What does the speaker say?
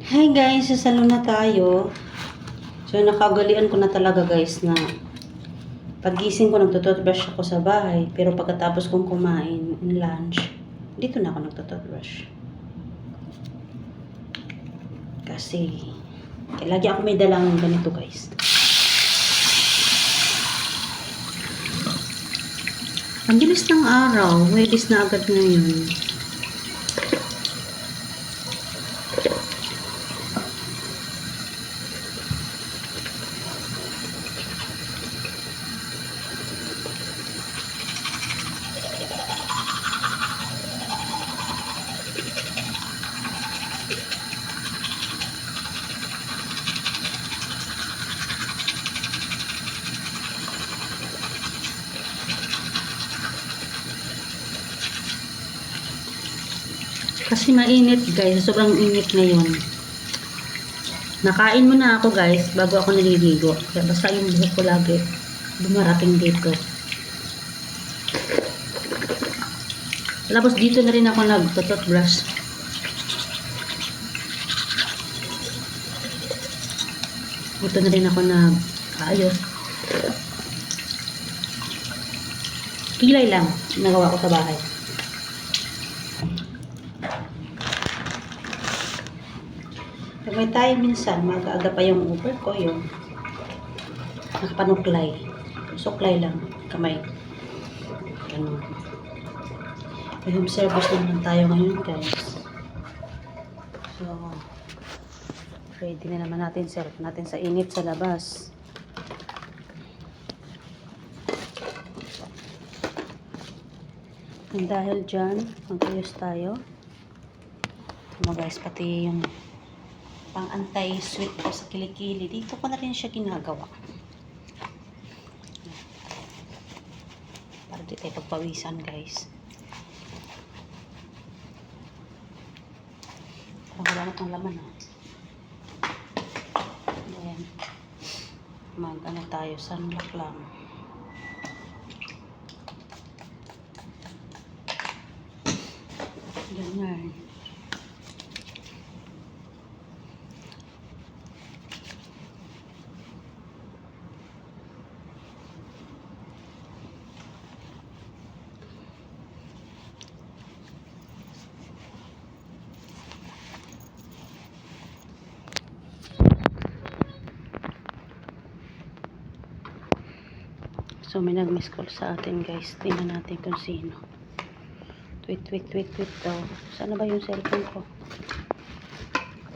Hi guys, sa salon na tayo. So nakagalian ko na talaga guys na pagising ko nagtututbrush ako sa bahay, pero pagkatapos kong kumain in lunch, dito na ako nagtututbrush. Kasi lagi ako may dalang ganito guys. Ang bilis ng araw, Huwebes na agad ngayon. Kasi mainit guys, sobrang init ngayon. Nakain muna ako guys bago ako naliligo. Kaya basta yung buhok ko lagi dumarating dito. Tapos dito na rin ako nag-toothbrush. Dito na rin ako nag-ayos. Kilay lang nagawa ko sa bahay. Pag may tayo minsan, mag-aaga pa yung Uber ko, yung nakapanuklay. Suklay lang, kamay. Ganun. May home service naman tayo ngayon, guys. So, ready na naman natin, serve natin sa init sa labas. And dahil dyan, mag-ayos tayo. Ano guys, pati yung pang anti-sweat ko sa kilikili. Dito ko na rin siya ginagawa. Para di tayo pagpawisan guys. Parang wala na itong laman Then, mag-ano tayo, sunblock lang. Ganyan. So, may nag-miss call sa atin guys. Tingnan natin kung sino. Tweet daw. Sana ba yung cellphone ko?